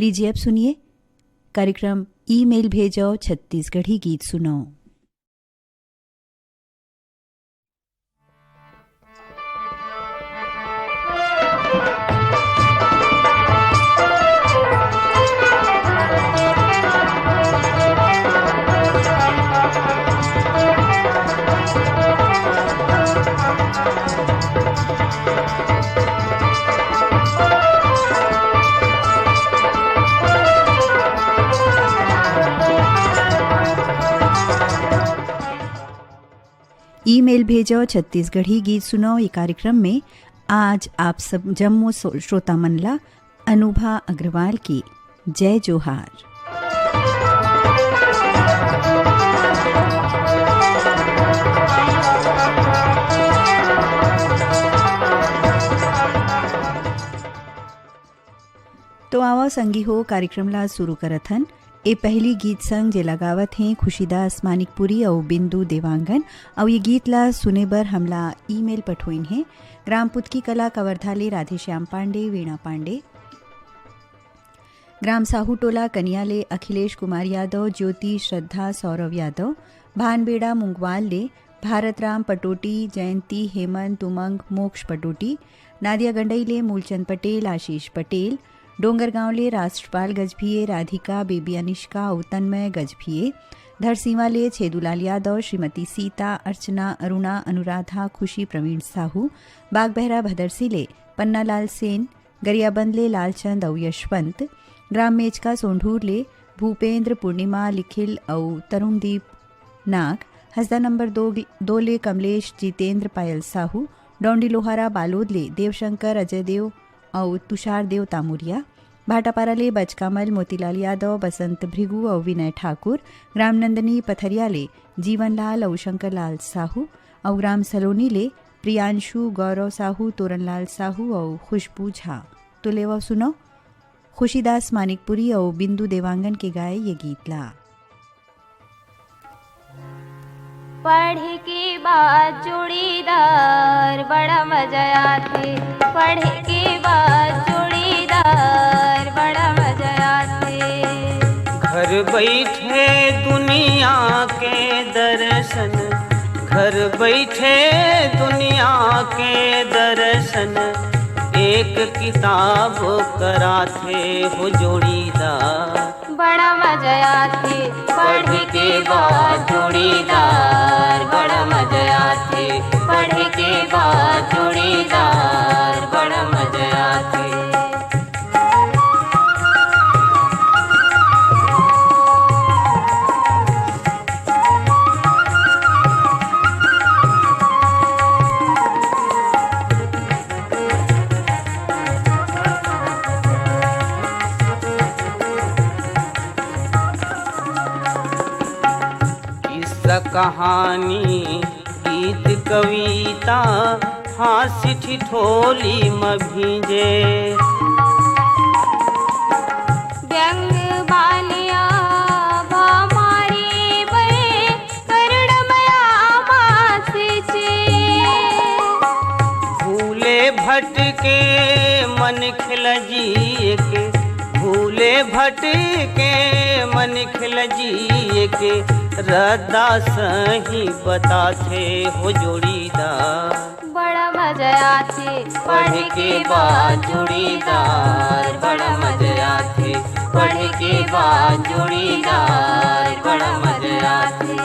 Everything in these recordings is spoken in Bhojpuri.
लीजिए अब सुनिए कार्यक्रम ईमेल भेजो छत्तीसगढ़ी गीत सुनो। ईमेल भेजो छत्तीसगढ़ी गीत सुनो ये कार्यक्रम में आज आप सब जम्मू श्रोता मनला अनुभा अग्रवाल की जय जोहार। तो आवा संगी हो कार्यक्रम ला शुरू करत हन। ए पहली गीत संग जे लगावत हैं खुशीदास मानिकपुरी और बिंदु देवांगन और ये गीत ला सुने बर हमला ईमेल पठोइन है ग्राम पुतकी कला कवर्धाले राधेश्याम पांडे वीणा पांडे, ग्राम साहू टोला कनियाले अखिलेश कुमार यादव, ज्योति श्रद्धा सौरव यादव, भानबेड़ा मुंगवाल ले भारत राम पटोटी, जयंती हेमंत उमंग मोक्ष पटोटी, नादिया गंडई मूलचंद पटेल, आशीष पटेल, डोंगरगांवले राष्ट्रपाल गजभिये, राधिका बेबी अनिष्का और तन्मय गजभिये, धरसीवाले छेदुलाल यादव, श्रीमती सीता, अर्चना, अरुणा, अनुराधा, खुशी, प्रवीण साहू, बागबहरा भदरसीले पन्नालाल सेन, गरियाबंदले लालचंद और यशवंत, ग्राम मेचका सोंढूरले भूपेंद्र, पूर्णिमा, लिखिल और तरुणदीप नाग, हसदा नंबर 2 ले कमलेश, जितेंद्र, पायल साहू, डोंडी लोहारा बालोदले देवशंकर, अजय देव और तुषार देव तामुरिया, भाटापाराले बचकामल, मोतीलाल यादव, बसंत भृगु और विनय ठाकुर, ग्राम नंदनी पथरियाले जीवनलाल और शंकरलाल साहू और ग्राम सलोनी ले प्रियांशु, गौरव साहू, तोरनलाल साहू और खुशबू झा। तो ले वो सुनो खुशीदास मानिकपुरी और बिंदु देवांगन के गाए ये गीत ला। पढ़े के बाद जोड़ीदार बड़ा मजा आते, पढ़े के बाद जोड़ीदार बड़ा मजा आते। घर बैठे दुनिया के दर्शन, घर बैठे दुनिया के दर्शन, एक किताब कराथे हो जोड़ीदार बड़ा मजा आते। पढ़े के बाद जोड़ीदार बड़ा मजा आते, पढ़े के बाद जोड़ीदार बड़ा मजा आते। कहानी गीत कविता हास्य ठिठोली में भीजे, व्यंग बालिया भामारी बे करुणमया मासिचे, भूले भटके मन खिलजिए के, भूले भटके मन खिलजिए के, रद्दा सही बताथे हो जोड़ीदार बड़ा मजा आते। पढ़े के बाद जोड़ीदार बड़ा मजा आते, पढ़े के बाद जोड़ीदार बड़ा मजा आते।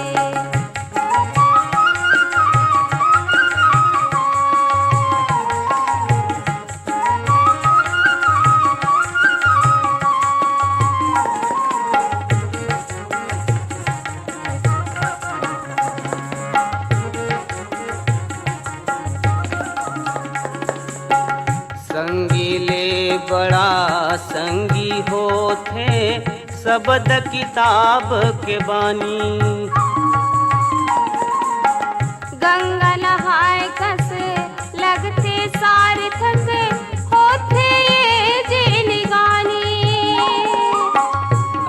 बड़ा संगी होते शब्द किताब के बानी, गंगा नहाए कस लगते सार्थक होते ये जेली गानी।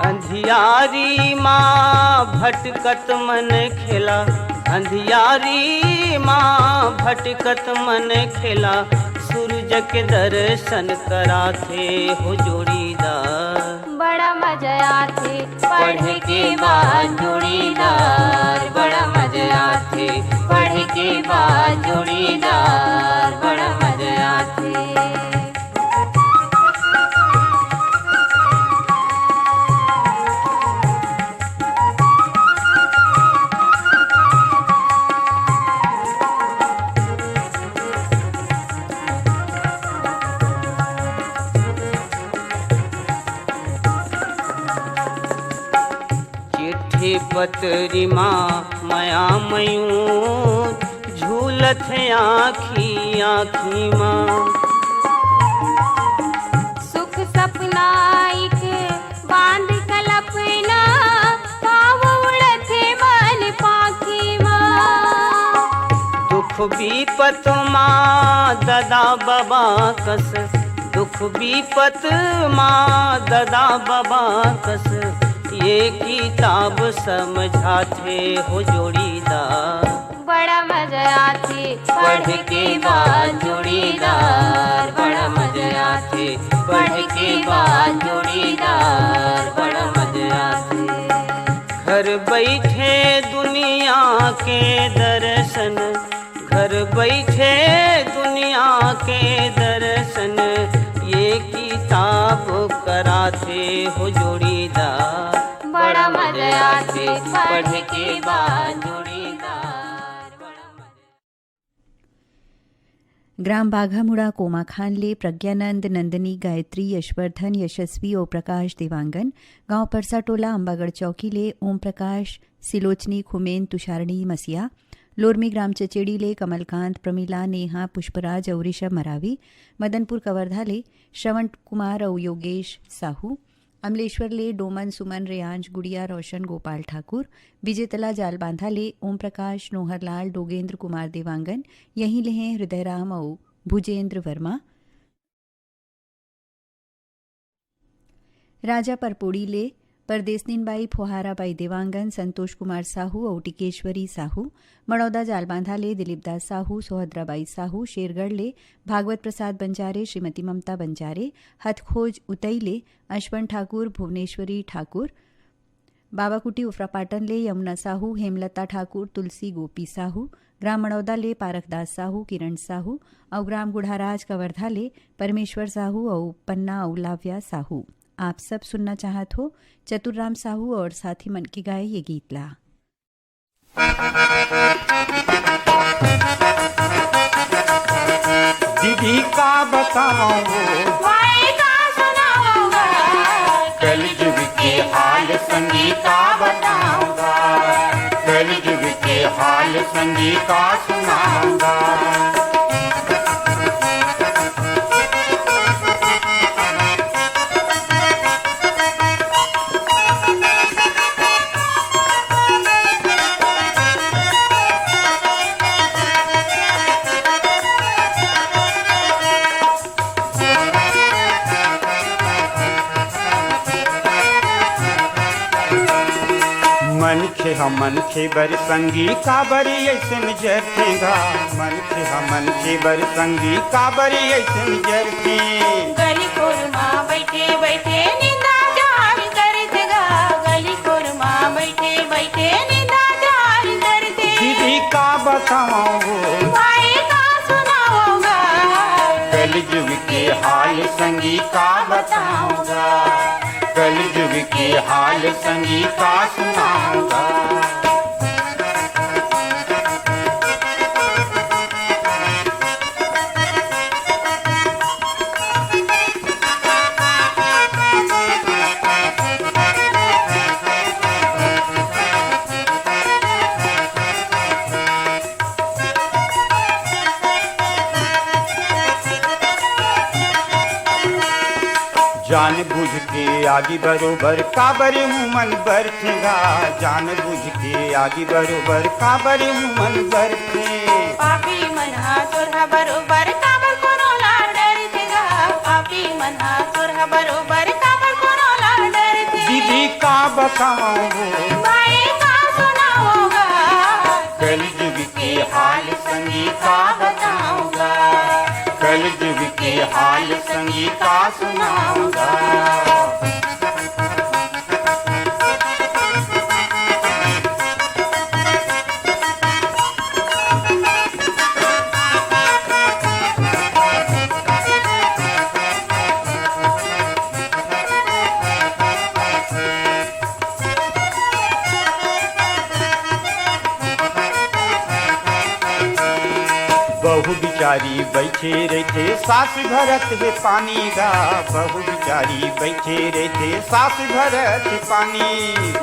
अंधियारी माँ भटकत मन खेला, अंधियारी माँ भटकत मन खेला, सूरज के दर्शन कराथे हो जोड़ीदार के बाद जोड़ीदार बड़ा मजा आथे पढ़ के बाद जोड़ीदार बड़ा मजा आथे पतरी माँ माया मयूं झूलत है आँखी आँखी माँ सुख सपना एक बांध कल्पना पाव उड़त है मन पाखी माँ दुख विपत माँ ददा बाबा कस दुख विपत माँ ददा बाबा कस ये किताब समझाते हो जोड़ीदार बड़ा मजा आथे पढ़ के बाद जोड़ीदार बड़ा मजा आथे पढ़ के बाद जोड़ीदार बड़ा मजा आथे घर बैठे दुनिया के दर्शन घर बैठे दुनिया के दर्शन ये किताब कराते हो जोड़ीदार बड़ा मजा आथे पढ़ के बाद जोड़ीदार बड़ा मजा ग्राम बाघामुड़ा कोमाखानले प्रज्ञानंद नंदनी गायत्री यशवर्धन यशस्वी ओम प्रकाश देवांगन गांव परसाटोला अंबागढ़ चौकीले ओम प्रकाश सिलोचनी खुमेन तुषारणी मसिया लोरमी ग्राम चचेड़ीले कमलकांत प्रमिला नेहा पुष्पराज और ऋषभ मरावी मदनपुर कवर्धाले श्रवण कुमार और योगेश साहू अमलेश्वरले डोमन सुमन रेयांश गुड़िया रोशन गोपाल ठाकुर विजेतला जाल बांधाले ओम प्रकाश नोहरलाल डोगेंद्र कुमार देवांगन यहीं लें हृदयराम और भुजेंद्र वर्मा राजा परपोड़ी ले परदेसनीनबाई फोहाराबाई देवांगन संतोष कुमार साहू और टिकेश्वरी साहू मड़ौदा जालबांधा ले दिलीपदास साहू सोहद्राबाई साहू शेरगढ़ ले भागवत प्रसाद बंजारे श्रीमती ममता बंजारे हथखोज उतई ले अश्वन ठाकुर भुवनेश्वरी ठाकुर बाबाकुटी उफ्रापाटन ले यमुना साहू हेमलता ठाकुर तुलसी गोपी साहू ग्राम मड़ौदा ले पारखदास साहू किरण साहू और ग्राम गुढ़ाराज कवर्धा ले परमेश्वर साहू और पन्ना औलाव्या साहू आप सब सुनना चाहत हो चतुर्राम साहू और साथी मन की गाए ये गीत ला। दीदी का बताऊं भाई का सुनाऊंगा कलयुग के हाल संगी का बताऊंगा कलयुग के हाल संगी का सुनाऊंगा मन खे बर संगी काबरी ऐसे जरतेगा मन खे बर संगी काबरी ऐसे जरते गली कोरमा बैठे बैठे निंदा जार करतेगा गली कोरमा बैठे बैठे निंदा जार करते दीदी का बताऊं भाई का सुनाऊंगा कलयुग के हाल संगी का बताऊंगा कलयुग के हाल संगी का सुनाऊंगा जान बुझ के आगे बरोबर काबरे हूँ मन बरतेगा जान बुझ के आगे बरोबर काबरे हूँ मन बरते पापी मना तोरा बरोबर काबर कोनो ला डरतेगा पापी मना तोरा बरोबर काबर कोनो ला डरते दीदी का बताऊं भाई का सुनाऊंगा कलयुग के हाल संगी का बताऊंगा कलयुग के हाल संगी का सुनाऊंगा बिचारी बैठे रहते सास भरत है पानी गा, बहू बिचारी बैठे रहते सास भरत है पानी।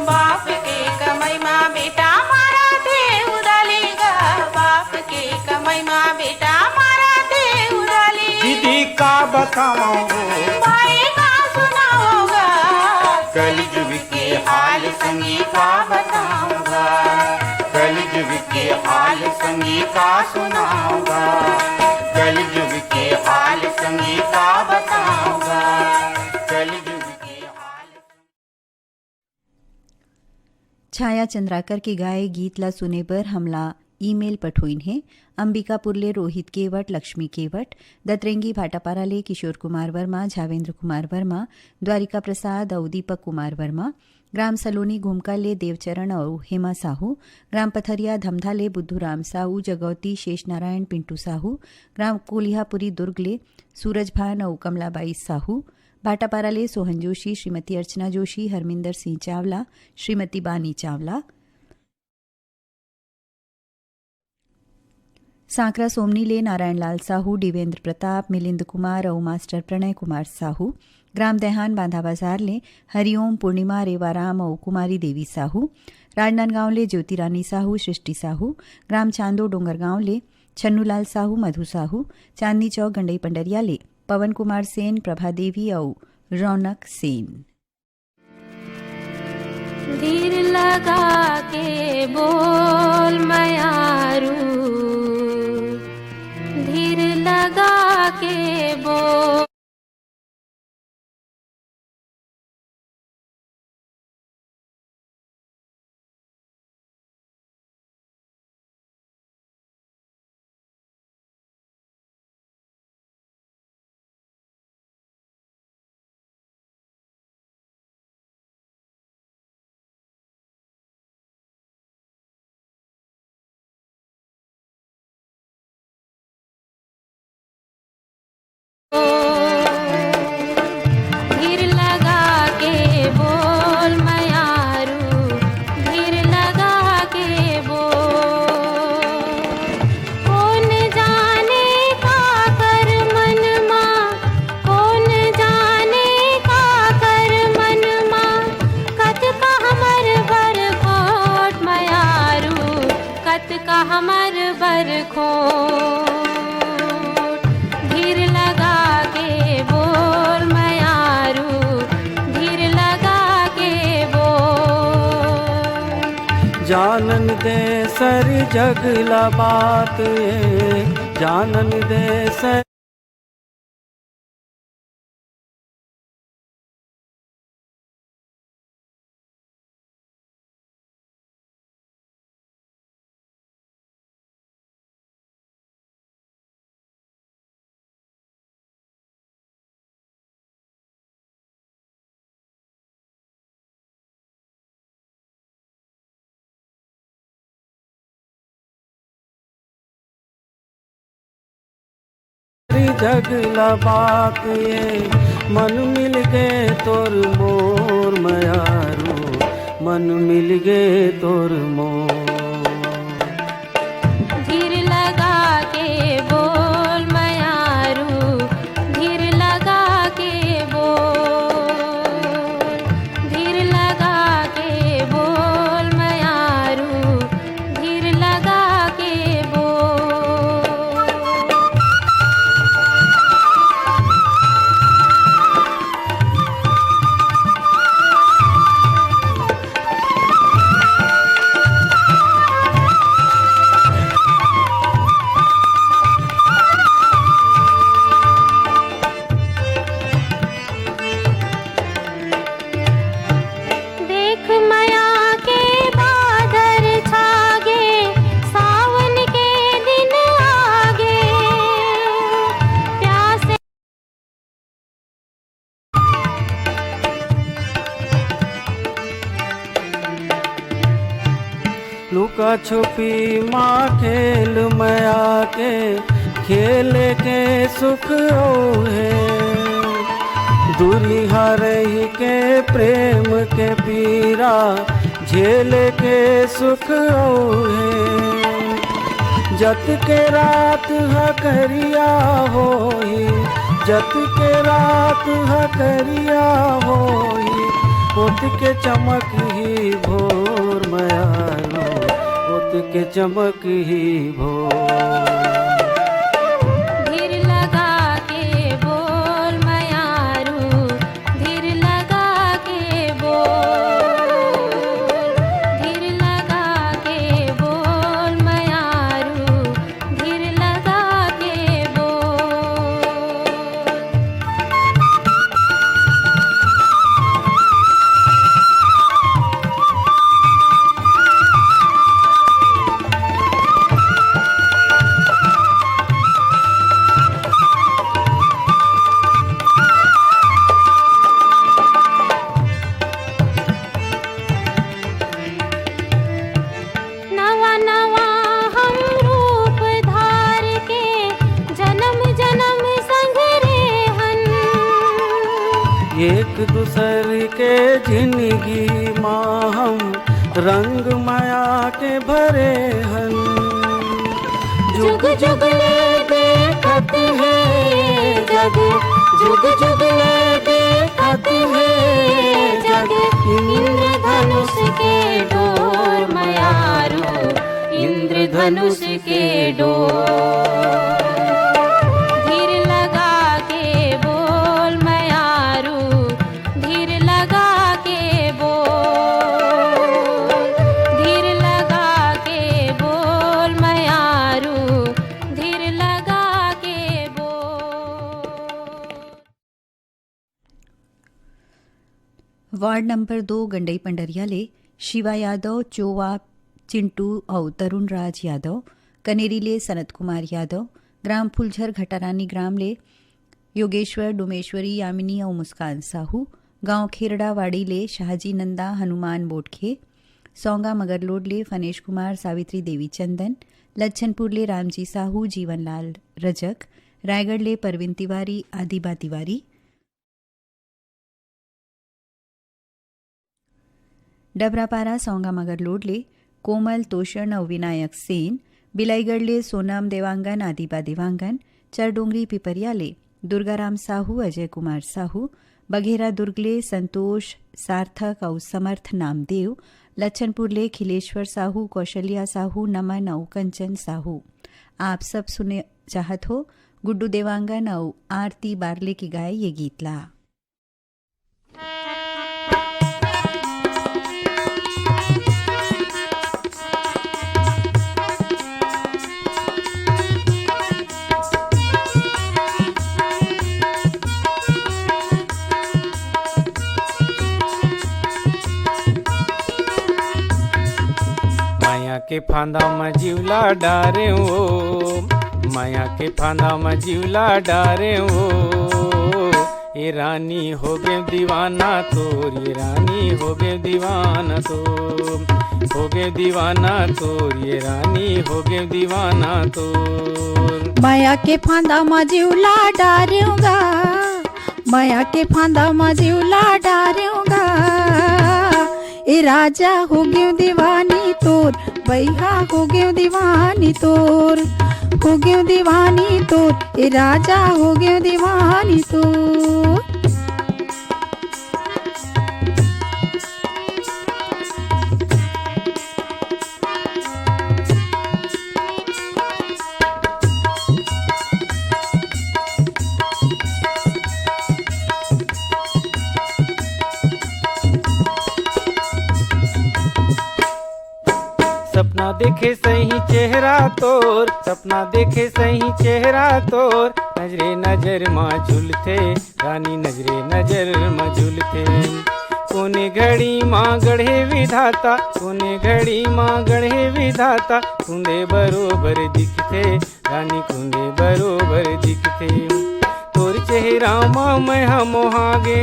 बाप के कमाई माँ बेटा मारा थे उदाली गा, बाप के कमाई माँ बेटा मारा थे उदाली। दीदी का बताओ भाई का सुनाओगा, कलयुग के हाल संगी का बताऊंगा, कलयुग के हाल संगी का सुनाऊंगा, कलयुग के हाल संगी का बताऊंगा, कलयुग के हाल। छाया चंद्राकर के गाए गीत ला सुने पर हमला ईमेल पठोइन है। अंबिकापुरले रोहित केवट, लक्ष्मी केवट, दतरेंगी भाटापाराले किशोर कुमार वर्मा, झावेंद्र कुमार वर्मा, द्वारिका प्रसाद और दीपक कुमार वर्मा, ग्राम सलोनी घुमकाले देवचरण और हेमा साहू, ग्राम पथरिया धमधाले बुद्धूराम साहू, जगौती शेष नारायण पिंटू साहू, ग्राम कोलिहापुरी दुर्गले सूरजभान और कमलाबाई साहू, भाटापाराले सोहन जोशी, श्रीमती अर्चना जोशी, हरमिंदर सिंह चावला, श्रीमती बानी चावला, सांकरा सोमनीले नारायण लाल साहू, देवेंद्र प्रताप, मिलिंद कुमार और मास्टर प्रणय कुमार साहू, ग्राम देहान बांधा बाजार ले हरिओम, पूर्णिमा, रेवाराम और कुमारी देवी साहू, राजनांदगांव ले ज्योतिरानी साहू, सृष्टि साहू, ग्राम चांदो डोंगरगांव ले छन्नूलाल साहू, मधु साहू, चांदनी चौक गंडई पंडरिया ले पवन कुमार सेन, प्रभा देवी और रौनक सेन। धीर लगा के बोल मयारू, धीर लगा के बोल। धीर लगा के बोल मयारू, धीर लगा के बोल। कौन जाने का कर मन माँ, कौन जाने का कर मन माँ, कत का हमर बर खोट मयारू, कत का हमर बर खोट। धीर लगा के बोल मयारू, धीर लगा के बोल। जानन दे सर जगला बात ये, जानन दे सर जगला बात ये, मन मिल गए तोर मोर मयारू, मन मिल गए तोर मोर। धीर लगा के बोल मयारू, धीर लगा के बोल, धीर लगा के बोल मयारू, धीर लगा के बोल। देख माया के बादर छागे, सावन के दिन आगे, प्यासे लुका छुपी माँ खेल मया के, खेल के सुख है, दूरी हरही के प्रेम के पीरा, झेल के सुख है। जत के रात हकरिया होई, जत के रात हकरिया होई, ओत के चमक ही भोर मयारो, ओत के चमक ही भोर। धीर लगा के बोल मयारू, धीर लगा के बोल, धीर लगा के बोल मयारू, धीर लगा के बोल। नवा नवा हम रूप धार के जन्म जन्म संग रेहन, एक दूसर के जिंदगी माँ हम रंग माया के भरे हन। जुग जुग ले देखत है जग, जुग जुग ले देखत है जग, इंद्रधनुष के डोर मयारू, इंद्रधनुष के डोर। धीर लगा के बोल मयारू, धीर लगा के बोल, धीर लगा के बोल मयारू, धीर लगा के बोल। वार्ड नंबर 2 गंडई पंडरिया ले शिवा यादव, चोवा चिंटू और तरुण राज यादव, कनेरी ले सनत कुमार यादव, ग्राम फुलझर घटारानी ग्राम ले योगेश्वर डोमेश्वरी यामिनी और मुस्कान साहू, गांव खेरड़ा वाड़ी ले शाहजी नंदा हनुमान बोटखे, सौंगा मगरलोड ले फनेश कुमार सावित्री देवी चंदन, लच्छनपुर ले रामजी साहू जीवनलाल रजक, रायगढ़ ले परवीन तिवारी आदिबा तिवारी, डबरापारा सौंगा मगरलोड ले कोमल तोषण और विनायक सेन, बिलाईगढ़ ले सोनम देवांगन आदिबा देवांगन, चरडोंगरी पिपरिया ले दुर्गाराम साहू अजय कुमार साहू, बघेरा दुर्ग ले संतोष सार्थक और समर्थ नामदेव, लच्छनपुर ले खिलेश्वर साहू कौशल्या साहू नमन और कंचन साहू। आप सब सुने चाहत हो गुड्डू देवांगन और आरती बारले की गाए ये गीत ला। माया के फांदा में जीवला डारे हो, माया के फांदा में जीवला डारे हो, ये रानी हो गए दीवाना तोर, ये रानी हो गए दीवाना तोर, हो गए दीवाना तोर, ये रानी हो गए दीवाना तोर। माया के फांदा में जीवला डारूंगा, माया के फांदा में जीवला डारूंगा, ए राजा हो गयो दीवानी तोर, बैहा हो गयो दीवानी तोर, हो गयो दीवानी तोर, ए राजा हो गयो दीवानी तोर। सपना देखे सही चेहरा तोर, सपना देखे सही चेहरा तोर, नजरे नजर माँ झुलते रानी, नजरे नजर माँ झुलते। कोने घड़ी माँ गढ़े विधाता, कोने घड़ी माँ गढ़े विधाता, कुंदे बरोबर दिखते रानी, कुंदे बरोबर दिखते। तोर चेहरा माँ मैं हम हागे,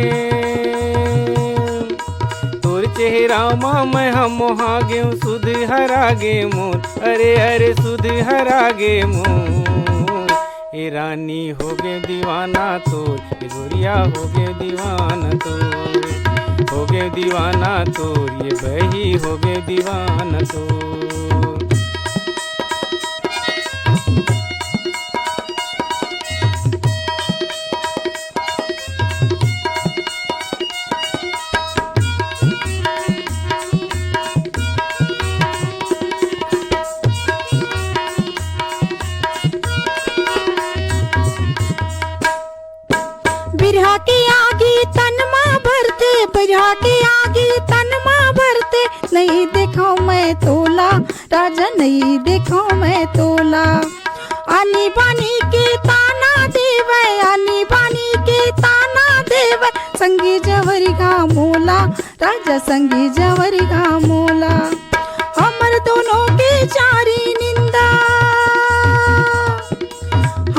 तोर चेहरा माँ मैं हम हागे, सुध हरा गे मोर, अरे अरे सुध हरा गे मोर। ए रानी हो गे दीवाना तोर, ए गोरिया हो गे दीवाना तोर, हो गे दीवाना तोर, ये बही हो गे दीवाना तोर। बिरहा की आगी तन माँ भरते, नहीं देखा मैं तोला राजा, नहीं देखा मैं तोला। आनी बानी के ताना देवे, आनी बानी के ताना देवे, संगी जवरी का मोला राजा, संगी जवरी का मोला। हमर दोनों के चारी निंदा,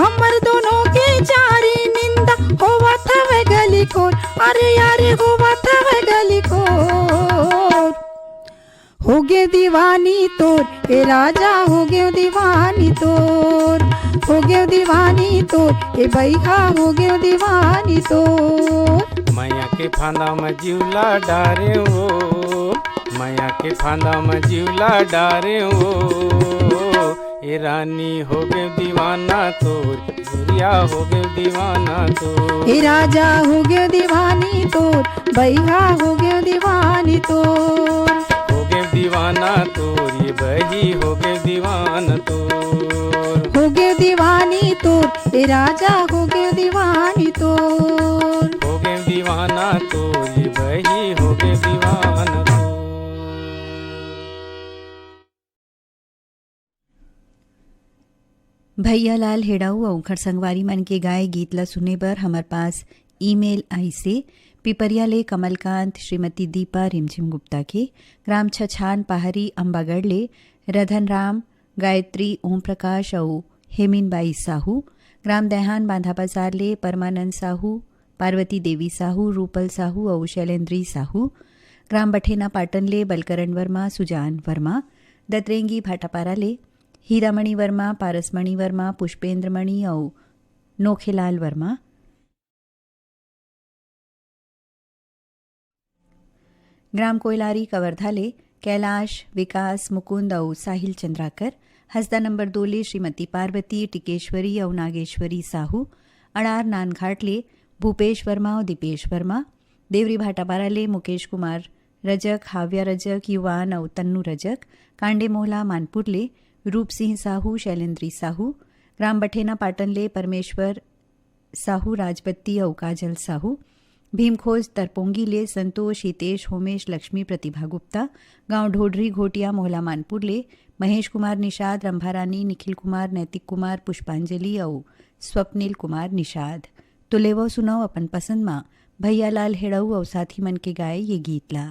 हमर दोनों के चारी निंदा, होवा था वे गली कोर, अरे यारे होवा था वे गली कोर। हो गए दीवानी तोर ए राजा, हो गए दीवानी तोर, हो गए दीवानी तोर ए बैहा, हो गए दीवानी तोर। मैया के फांदा में जीवला डारे हो, मैया के फांदा में जीवला डारे हो, ए रानी हो गए दीवाना तोर, गुरिया हो गए दीवाना तोर। ए राजा हो गए दीवानी तोर, बैहा हो गए दीवानी तोर, हो गए दीवाना तोर, ये बही हो गए दीवाना तोर, हो गए दीवानी तोर ए राजा, हो गए दीवानी तोर, हो गए दीवाना तोर, ये बही हो गए दीवाना तोर। भैया लाल हेड़ाऊ और खरसंगवारी मन के गाए गीत ला सुने बर हमार पास ईमेल आई से पिपरिया ले कमलकांत श्रीमती दीपा रिमझिम गुप्ता के, ग्राम छछान पहाड़ी अम्बागढ़ ले रधन राम गायत्री ओम प्रकाश और हेमिनबाई साहू, ग्राम दहान बांधा बाजार ले परमानंद साहू, पार्वती देवी साहू, रूपल साहू और शैलेंद्री साहू, ग्राम बठेना पाटन ले बलकरण वर्मा, सुजान वर्मा, दतरेंगी भाटापारा ले हीरामणि वर्मा, पारसमणि वर्मा, पुष्पेंद्र मणि और नोखेलाल वर्मा, ग्राम कोयलारी कवर्धा ले कैलाश, विकास, मुकुंद और साहिल चंद्राकर, हसदा नंबर 2 ले श्रीमती पार्वती, टिकेश्वरी और नागेश्वरी साहू, अड़ार नानघाट ले भूपेश वर्मा और दीपेश वर्मा, देवरी भाटापारा ले मुकेश कुमार रजक, हाव्या रजक, युवान और तन्नू रजक, कांडे मोहला मानपुर ले रूप सिंह साहू, शैलेंद्री साहू, ग्राम बठेना पाटन ले परमेश्वर साहू, राजबत्ती और काजल साहू, भीमखोज तरपोंगी ले संतोष, हितेश, होमेश, लक्ष्मी, प्रतिभा गुप्ता, गांव ढोडरी घोटिया मोहला मानपुर ले महेश कुमार निषाद, रंभारानी, निखिल कुमार, नैतिक कुमार, पुष्पांजलि और स्वप्निल कुमार निषाद। तो लेवो सुनाओ अपन पसंद माँ भैया लाल हेड़ऊ और साथी मन के गाए ये गीत ला।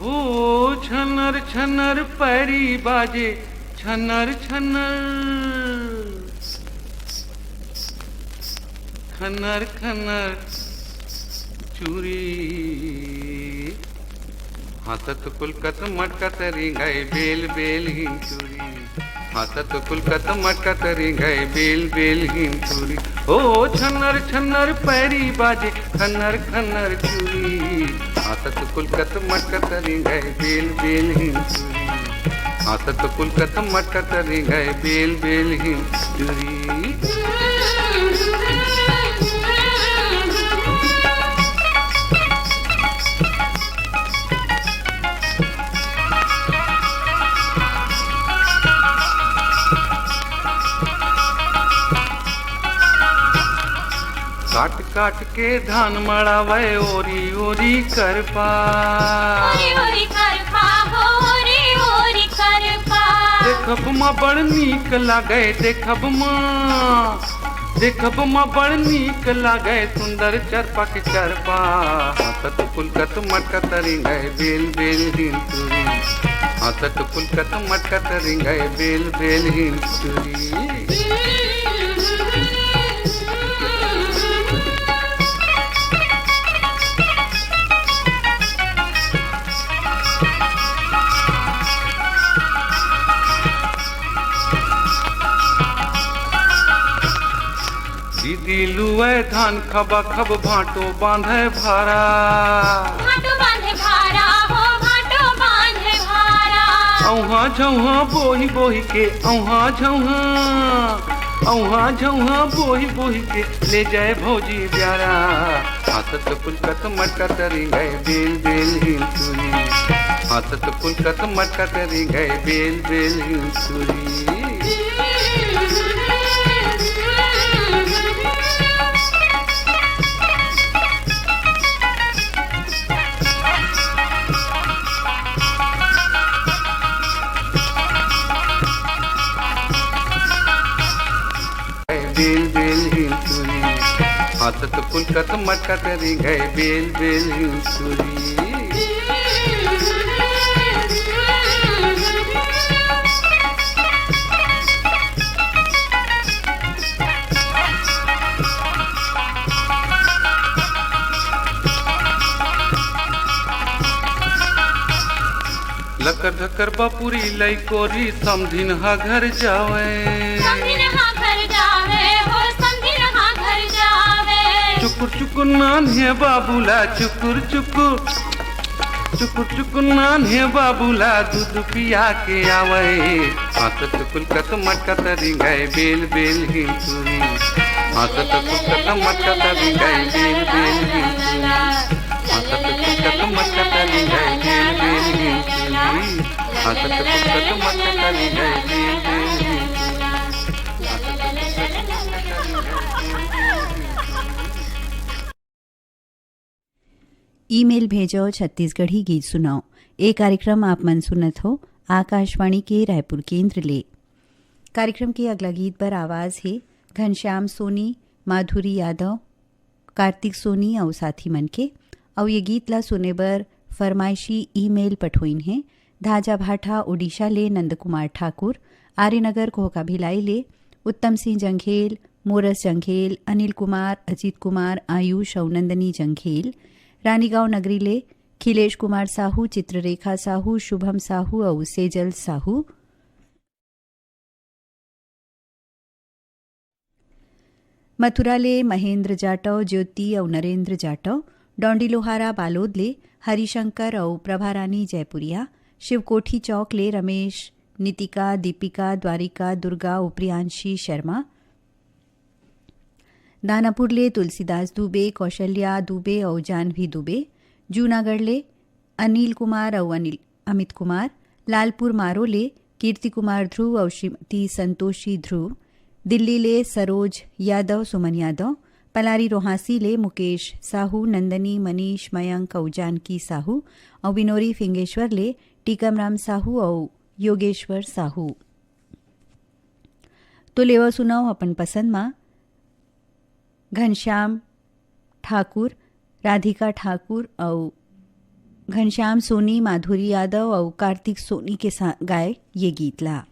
ओ छनर छनर पैरी बाजे, छनर छनर, खनर खनर चूरी, हाथत कुलकत मटकत रिंगाई बेल बेल हिन चूरी, हाथत कुलकत मटकत रिंगाई बेल बेल हिन चूरी। ओ छनर छनर पैरी बाजे, खनर खनर चूरी, हाथत कुलकत मटकत रिंगाई बेल बेल हिन चूरी, हाथत कुलकत मटकत रिंगाई बेल बेल हिन चूरी। काट काट के धान मड़ावे, ओरी ओरी कर पा, ओरी ओरी कर पा, ओरी ओरी कर पा। देखब माँ बड़ नीक लागे, देखब माँ बड़ नीक लागे, सुंदर चरपा के चरपा, हाथत कुलकत मटकत रिंगाए बेल बेल हिन चूरी, हाथत कुलकत मटकत रिंगाए बेल बेल हिन चूरी। दीदी लुए धान खबा खब, भाटो बांधे भारा, भाटो बांधे भारा, हो भाटो बांधे भारा। औहा झौहा बोही बोही के, औहा झौहा, औहा झौहा बोही बोही के, ले जाए भौजी प्यारा, हाथत कुलकत मटकत रिंगाए बेल बेल हिन चूरी, हाथत कुलकत मटकत रिंगाए बेल बेल हिन चूरी। बेल बेल हिंसुरी हाथत कुलकत मटकत रिंगाई बेल बेल हिंसुरी लकर धकर बापुरी लई कोरी समधिन हा घर जावे समधिन हा घर जावे हो समधिन हा घर जावे चुकुर चुकुर नान्हे बाबूला चुकुर चुकुर चुकुर चुकुर नान्हे बाबूला दूध पिया के आवे हाथत कुलकत मटकत रिंगाई बेल बेल हिंसुरी हाथत कुलकत मटकत रिंगाई बेल बेल हिंसुरी हाथत कुलकत मटकत रिंगाई बेल बेल हिंसुरी हाथत कुलकत मटकत रिंगाई बेल बेल हिंसुरी ईमेल भेजो छत्तीसगढ़ी गीत सुनाओ। ये कार्यक्रम आप मन सुनत हो आकाशवाणी के रायपुर केंद्र ले। कार्यक्रम के अगला गीत पर आवाज़ है घनश्याम सोनी, माधुरी यादव, कार्तिक सोनी और साथी मन के। और ये गीत ला सुने बर फरमाइशी ईमेल पठोइन है धाजा भाठा ओडिशा ले नंद कुमार ठाकुर, आर्यनगर कोहका भिलाई ले उत्तम सिंह जंघेल, मोरस जंघेल, अनिल कुमार, अजीत कुमार, आयुष और नंदनी जंघेल, रानीगांव नगरी ले खिलेश कुमार साहू, चित्ररेखा साहू, शुभम साहू और सेजल साहू। मथुरा ले महेंद्र जाटव, ज्योति और नरेंद्र जाटव, डोंडी लोहारा बालोद ले हरिशंकर और प्रभारानी जयपुरिया, शिवकोठी चौक ले रमेश, नितिका, दीपिका, द्वारिका, दुर्गा और प्रियांशी शर्मा, दानापुर ले तुलसीदास दुबे, कौशल्या दुबे और जानवी दुबे, जूनागढ़ ले अनिल कुमार और अमित कुमार, लालपुर मारो ले कीर्ति कुमार ध्रुव और श्रीमती संतोषी ध्रुव, दिल्ली ले सरोज यादव, सुमन यादव, पलारी रोहासी ले मुकेश साहू, नंदनी, मनीष, मयंक और जानकी साहू और बिनोरी फिंगेश्वर ले टीकमराम साहू और योगेश्वर साहू। तो लेवा सुनाओ अपन पसंद मां घनश्याम ठाकुर, राधिका ठाकुर और घनश्याम सोनी, माधुरी यादव और कार्तिक सोनी के साथ गाए ये गीत ला।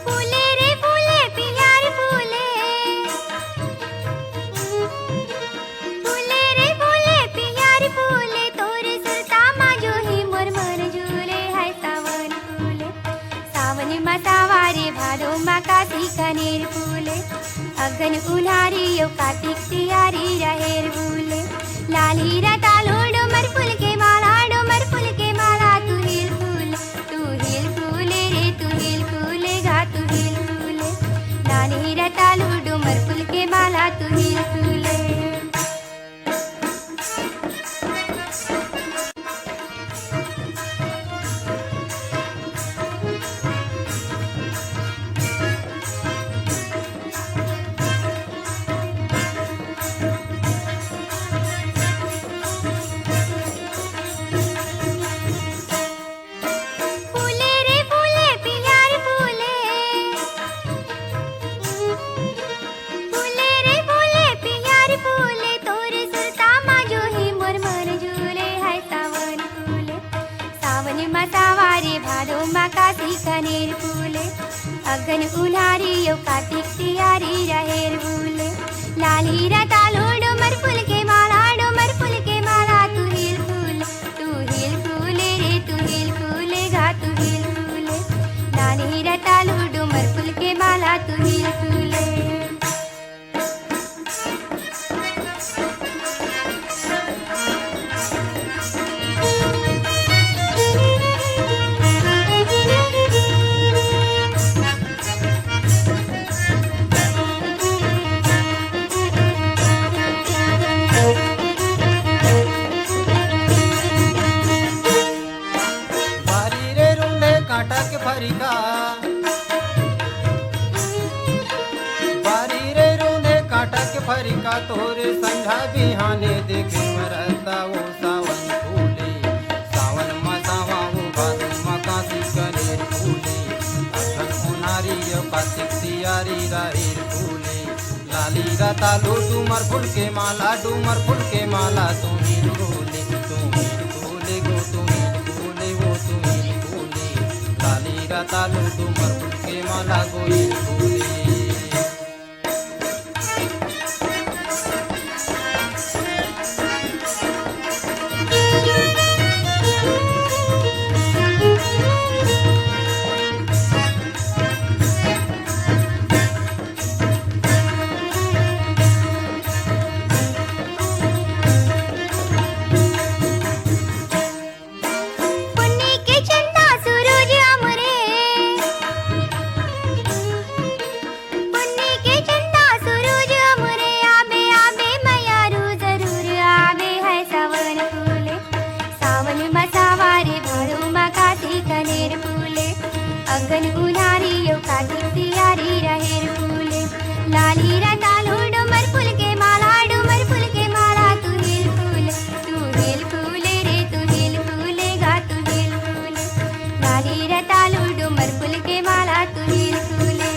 फूले रे फूले प्यार फूले, फूले रे फूले प्यार फूले, तोरे सुरता मा जो ही मोर मन झूले है सावन फूले, सावन मा सावारे भादो मा काती कनेर फूले, अगन उन्हारी यो कार्तिक तियारी रहेर फूले, लाली रतालो डोमर फूल के माला, डोमर फूल के माला, तू हिल फूले रे तू हिल फूले गा तू हिल फूले, लाली रतालो डोमर फूल के माला, तू हिल फूले। फूले रे फूले प्यार फूले, फूले रे फूले प्यार फूले, तोरे सुरता मा जो ही मोर मन झूले है सावन फूले, सावन मा सावारे भादो मा काती कनेर फूले, अगन उन्हारी यो कार्तिक तियारी रहेर फूले, लाली रतालो डोमर फूल के माला, डोमर फूल के माला, तू हिल फूले रे तू हिल फूले गा तू हिल फूले, लाली रतालो डोमर फूल के माला, तू हिल फूले। तालू डूमर फूल के माला डूमर फूल के माला तुम्ही फूले गो तुम्ही फूले ताली रा तालू डूमर फूल के माला गोई फूले। पुन्नी के चंदा सूरज अमरे पुन्नी के चंदा सूरज अमरे आबे आबे मयारू जरूर आबे है सावन फूले सावन मसावारे भादो मा काती कनेर फूले अगन उन्हारी यो काती सियारी रहेर फूले लाली रा तालू डुमर फूल के माला डुमर फूल के माला तू हिल फूले रे तू हिल फूले गा तू हिल फूले लाली रा तालू डुमर फूल के माला तू हिल फूले।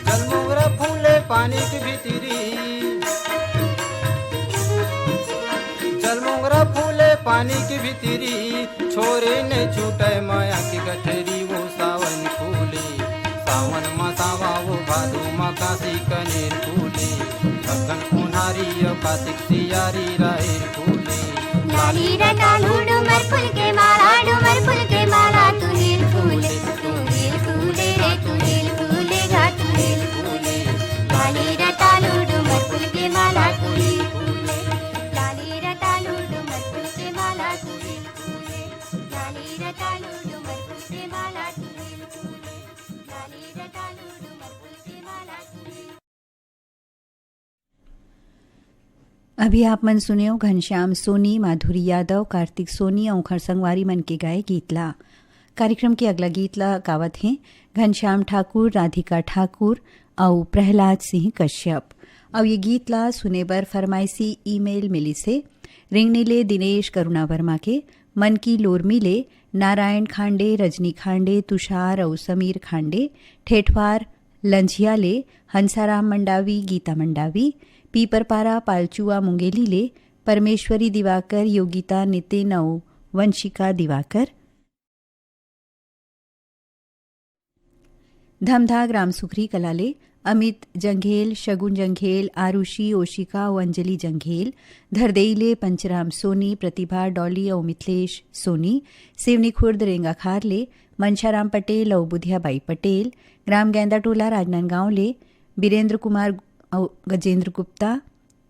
जलमोगरा फूले पानी की भीतरी जलमोगरा फूले पानी की भीतरी छोरे ने छूटे माया की गठरी वो सावन फूले सावन मा सावा वो भादो मा काशी कनेर फूले अगन उन्हारी यो कार्तिक सियारी राहेर फूले लाली रा तालू डुमर फूल के माला डुमर फूल के माला तू हिल फूले रे तू हिल फूले गा तू हिल फूले लाली रा तालू डुमर फूल के माला तू हिल फूले लाली रा तालू डुमर फूल के माला तू हिल फूले लाली रा तालू डुमर फूल के माला तू हिल फूले लाली रा तालू डुमर फूल के माला तू हिल। अभी आप मन सुनियो घनश्याम सोनी माधुरी यादव कार्तिक सोनी और खरसंगवारी मन के गाए गीतला। कार्यक्रम के अगला गीतला गावत हैं घनश्याम ठाकुर राधिका ठाकुर और प्रहलाद सिंह कश्यप। और ये गीतला सुने बर फरमाइशी ईमेल मिली से रिंगनीले दिनेश करुणा वर्मा के मन की लोर मिले नारायण खांडे रजनी खांडे तुषार और समीर खांडे ठेठवार लंझियाले हंसाराम मंडावी गीता मंडावी पीपरपारा पालचुआ मुंगेलीले परमेश्वरी दिवाकर योगिता नितिन और वंशिका दिवाकर धमधाग रामसुखरी कलाले अमित जंघेल शगुन जंघेल आरुषि ओशिका और अंजलि जंघेल धरदेईले पंचराम सोनी प्रतिभा डॉली और मिथिलेश सोनी सिवनी खुर्द रेंगा खारले मनशाराम पटेल और बुधियाबाई पटेल ग्राम गेंदाटोला राजनांदगांव ले बीरेंद्र कुमार और गजेंद्र गुप्ता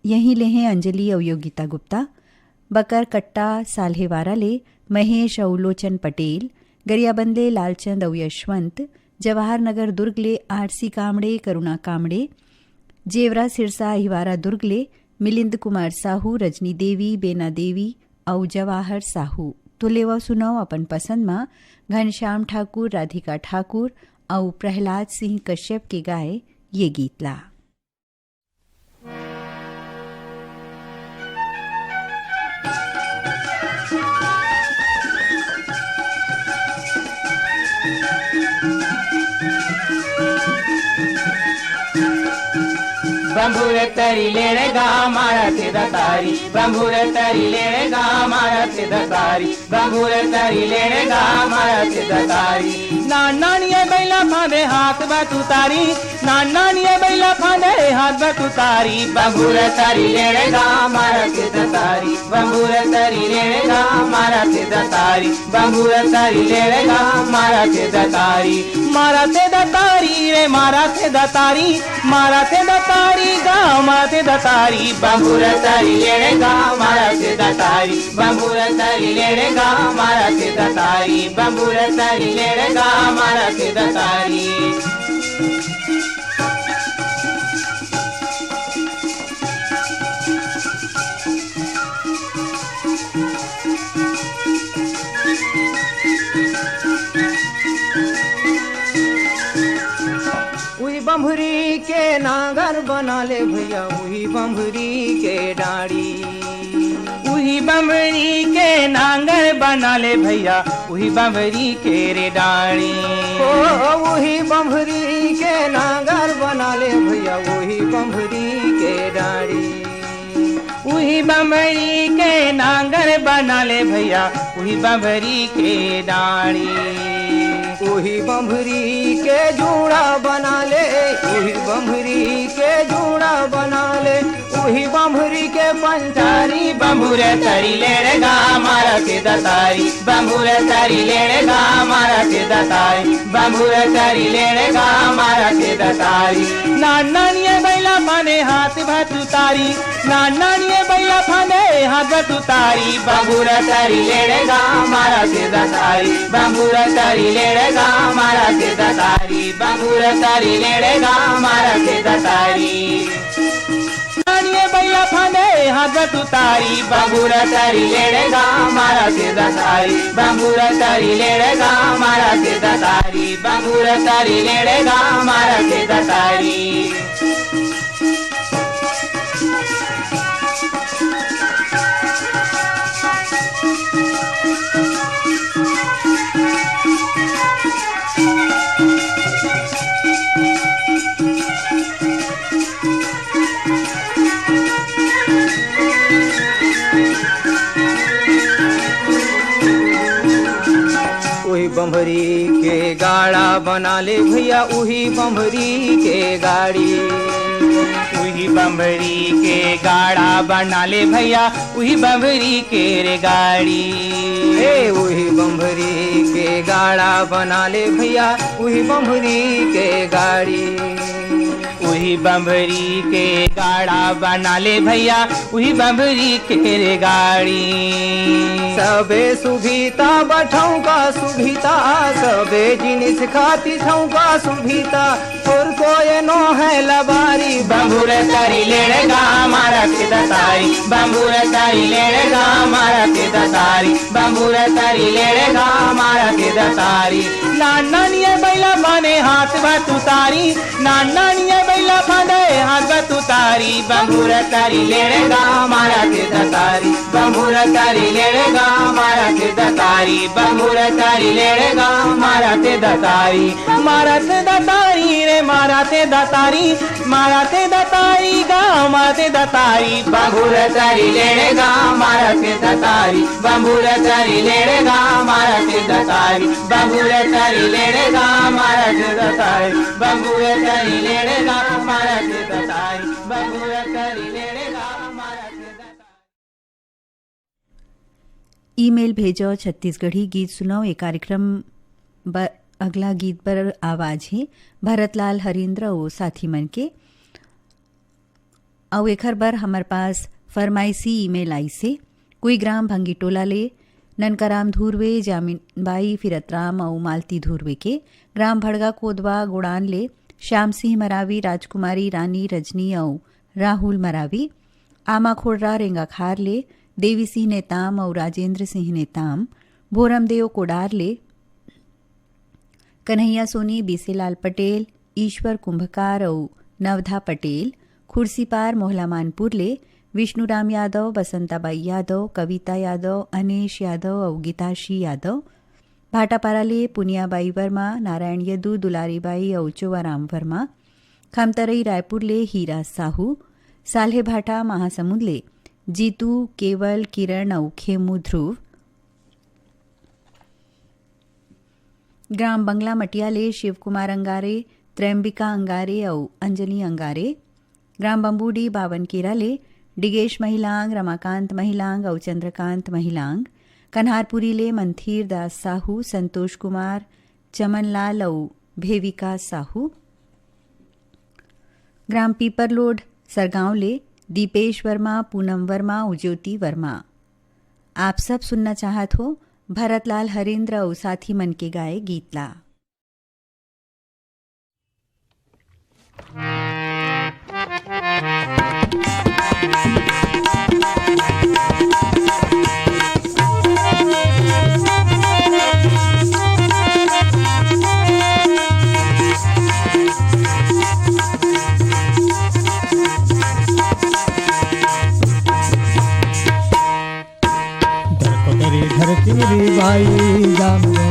यहीं ले हैं अंजलि और योगिता गुप्ता बकर कट्टा साल्हेवारा ले महेश और लोचन पटेल गरियाबंदले लालचंद और यशवंत जवाहर नगर दुर्ग ले आरसी कामड़े करुणा कामड़े जेवरा सिरसा हिवारा दुर्ग ले मिलिंद कुमार साहू रजनी देवी बेना देवी और जवाहर साहू। तो लेवा सुनाओ अपन पसंद में घनश्याम ठाकुर राधिका ठाकुर और प्रहलाद सिंह कश्यप के गाए ये गीतला। बंबूर तरी लेने गा मारा थे दतारी बंबूर तरी लेने गा मारा थे दतारी बंबूर तरी लेने गा मारा थे दतारी नानिए बैला फांदे हाथ बतुतारी नानिए बैला फांदे हाथ बतुतारी बंबूर तरी लेने गा मारा थे दतारी बंबूर तरी लेने गा मारा थे दतारी बंबूर तरी लेने गा मारा थे दतारी मारा थे दतारी रे मारा थे दतारी मारा थे दतारी गाँव माथे दतारी बंबूर तरी लेने गाँव मारा थे दतारी बंबूर तरी लेने गाँव मारा थे दतारी बंबूर तरी लेने गाँव मारा थे दतारी। के नांगर बना ले भैया वही बम्भरी के डाड़ी। उही बम्बरी के नांगर बना ले भैया उही बम्बरी के रे डाड़ी। ओ वही बम्भरी के नांगर बना ले भैया वही बम्भरी के डाड़ी। उही बम्बरी के नांगर बना ले भैया उही बम्बरी के डाड़ी। वही बम्भरी के जूड़ा बना ले वही बम्भरी के जूड़ा बना ले वही बम्भरी के पंचारी। बम्बूर तरी लेड़े गा मारा के दतारी बम्बूर तरी लेड़े गा मारा के दतारी बम्बूर तरी लेड़े गा मारा के दतारी। नानिए बैला फाने हाथ भतुतारी नानिए बैला फाने हाथ भतुतारी बम्बूर तरी लेड़े गा मारा के दतारी बम्बूर तरी लेड़े गा मारा के दतारी बम्बूर तरी लेड़े गा मारा के दतारी। नानिए बैला फाने हाथ तुतारी बम्बूर तरी लेड़े गा मारा के दतारी बम्बूर तरी लेड़े गा मारा के दतारी बम्बूर तरी लेड़े गा मारा के दतारी। वही बम्भरी के गाड़ा बना ले भैया वही बम्भरी के गाड़ी। उही बम्बरी के गाड़ा बना ले भैया उही बम्बरी के रे गाड़ी। ए वही बम्भरी के गाड़ा बना ले भैया वही बम्भरी के गाड़ी। उही बम्बरी के गाड़ा बना ले भैया उही बम्बरी के रे गाड़ी। सबे सुभिता बठौ का सुभिता सबे जिनिस खाती छौ का सुभिता और कोई नो है लबारी। बम्बूर तरी लेड़े गा मारा के दतारी बम्बूर तरी लेड़े गा मारा के दतारी बम्बूर तरी लेड़े गा मारा के दतारी। नानिए बैला फाने हाथ भतुतारी नानिए बैला फाने हाथ भतुतारी बम्बूर तरी लेड़े गा मारा के दतारी बम्बूर तरी लेड़े गा मारा के दतारी बम्बूर तरी लेड़े गा मारा के दतारी। मारा ते दतारी रे मारा ते दतारी मारा ते दतारी गा मारा ते दतारी बम्बूर तरी लेड़े गा मारा के दतारी बम्बूर तरी लेड़े गा मारा के दतारी बम्बूर तरी लेड़े गा मारा के दतारी बम्बूर तरी लेड़े गा मारा के दतारी बम्बूर तरी लेड़े गा मारा के दतारी। ईमेल भेजो छत्तीसगढ़ी गीत सुनाओ ये कार्यक्रम अगला गीत पर आवाज है भरतलाल हरिंद्र ओ साथी मन के। और एखर बर हमार पास फरमाइशी ईमेल आई से कोई ग्राम भंगीटोला ले ननकाराम धुरवे जामीनबाई फिरतराम और मालती धुरवे के ग्राम भड़गा कोदवा गुड़ान ले श्याम सिंह मरावी राजकुमारी रानी रजनी और राहुल मरावी आमा खोड़रा रेंगाखार ले देवी सिंह नेताम और राजेंद्र सिंह नेताम भोरमदेव कोडार ले कन्हैया सोनी बीसेलाल पटेल ईश्वर कुंभकार और नवधा पटेल खुर्सीपार मोहला मानपुर ले विष्णुराम यादव बसंताबाई यादव कविता यादव अनेश यादव और गीताशी यादव भाटापारा ले पुनियाबाई वर्मा नारायण यदु दुलारीबाई और चोवाराम वर्मा खमतरई रायपुर ले हीरा साहू साल्हे भाटा महासमुंद ले जीतू केवल किरण और खेमू ध्रुव ग्राम बंगला मटिया ले शिव कुमार अंगारे त्रैम्बिका अंगारे और अंजलि अंगारे ग्राम बम्बूडी बावनकेरा ले डिगेश महिलांग रमाकांत महिलांग और चंद्रकांत महिलांग कन्हारपुरी ले मंथीर दास साहू संतोष कुमार चमनलाल और भेविका साहू ग्राम पीपरलोड सरगांव ले दीपेश वर्मा पूनम वर्मा और ज्योति वर्मा। आप सब सुनना चाहत हो भरतलाल हरिंद्र और साथी मन के गाए गीतला।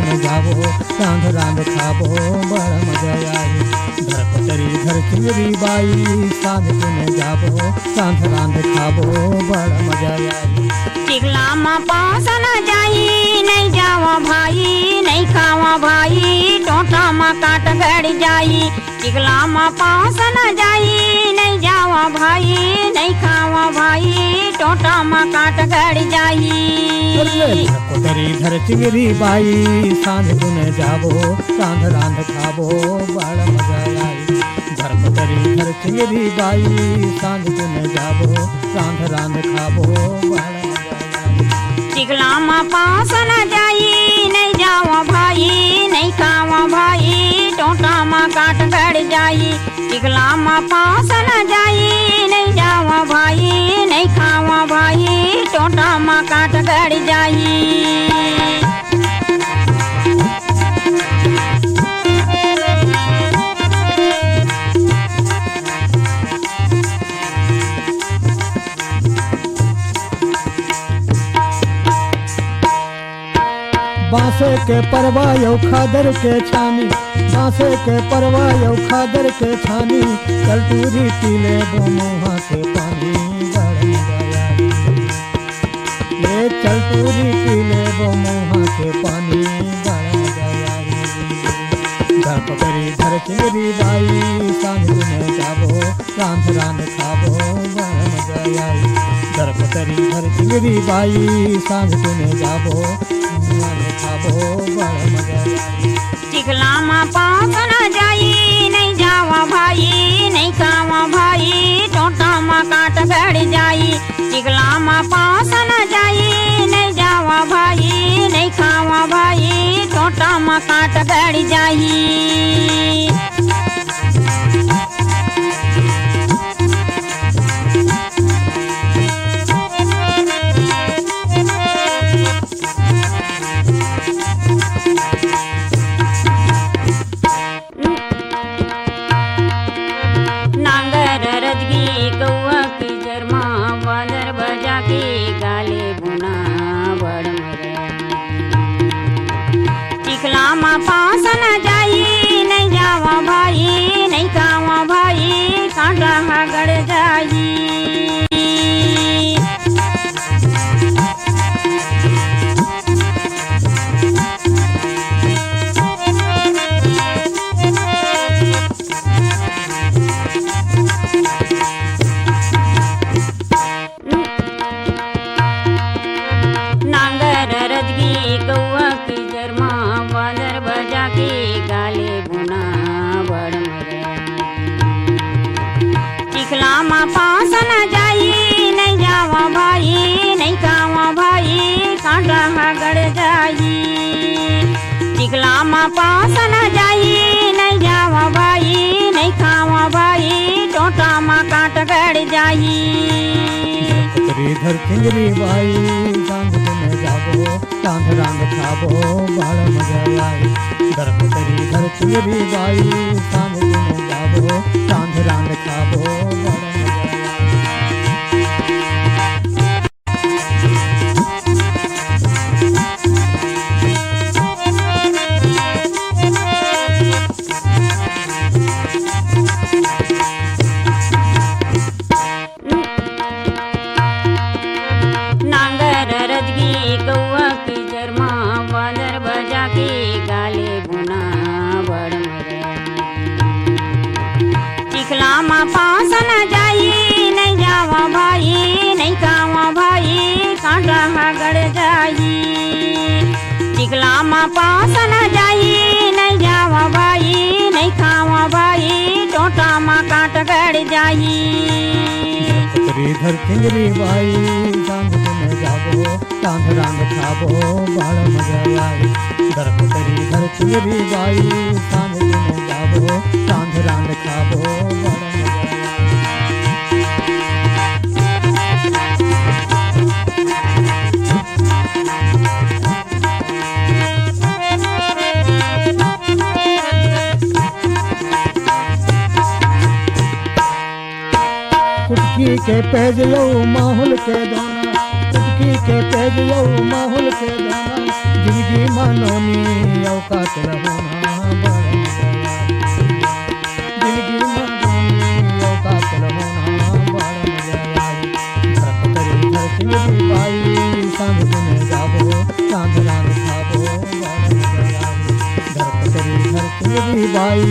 तुने जाबो रांध रांध खाबो बड़ मजा आई धरपतरी धर चिंगरी बाई सांध तुने जाबो रांध रांध खाबो बड़ मजा आई टिकला में पास न जाई नहीं जावा भाई नहीं खावा भाई टोटा में काट गड़ जाई टिकला में पास न जाई नहीं जावा भाई नहीं खावा भाई टोटा में काट गड़ जाई धरपतरी धर चिंगरी बाई सांध तुने जाबो रांध रांध खाबो बड़ मजा आई धरपतरी धर चिंगरी बाई सांध तुने जाबो रांध रांध खाबो बड़ टिकला में पास न जाई नहीं जावा भाई नहीं खावा भाई टोटा में काट गड़ जाई टिकला में पास न जाई नहीं जावा भाई नहीं खावा भाई टोटा में काट गड़ जाई बांसे के परवा यौ खादर के छानी बांसे के परवा यौ खादर के छानी कलटूरी पीले बो मुहा के पानी बड़ मजा आई ले चलटूरी पीले बो मुहा के पानी बड़ मजा आई धरपतरी धर चिंगरी बाई सांध तुने जाबो रांध रांध खाबो बड़ मजा आई धरपतरी धर चिंगरी बाई सांध तुने जाबो टिकला में पास न जाई नहीं जावा भाई नहीं खावा भाई टोटा में काट गड़ जाई टिकला में पास न जाई नहीं जावा भाई नहीं खावा भाई टोटा में काट गड़ जाई पास न जाई नहीं जावा भाई नहीं खावा भाई कांटा गड़ जाई नांगर रजगी गौआ की जरमा बादर बजा के गाले बुना बड़ मजा टिकला में पास न जाई नहीं जावा भाई नहीं खावा भाई कांटा गड़ जाई टिकला में पास न जाई नहीं जावा भाई नहीं खावा भाई टोटा में काट गड़ जाई धर चिंगरी बाई सांध तुने जाबो रांध रांध खाबो बड़ मजा आई धरपतरी धर चिंगरी बाई सांध तुने जाबो रांध रांध खाबो बड़ पास न जाई नहीं जावा भाई नहीं खावा भाई कांटा गड़ जाई टिकला में पास न जाई नहीं जावा भाई नहीं खावा भाई टोटा में काट गड़ जाई धर चिंगरी बाई सांध तुने जाबो रांध रांध खाबो बड़ मजा आई धरपतरी धर चिंगरी बाई सांध तुने जाबो रांध रांध खाबो बड़ कुटकी के पेज यौ माहुल के दाना कुटकी के पेज यौ माहुल के दाना जिंदगी मनोनी औकात होना बड़ मजा आई। जिंदगी मनोनी औकात होना बड़ मजा आई। धरपतरी धरती बाई सांझ में जाबो चांद रात खाबो बड़ मजा आई। धरपतरी धरती बाई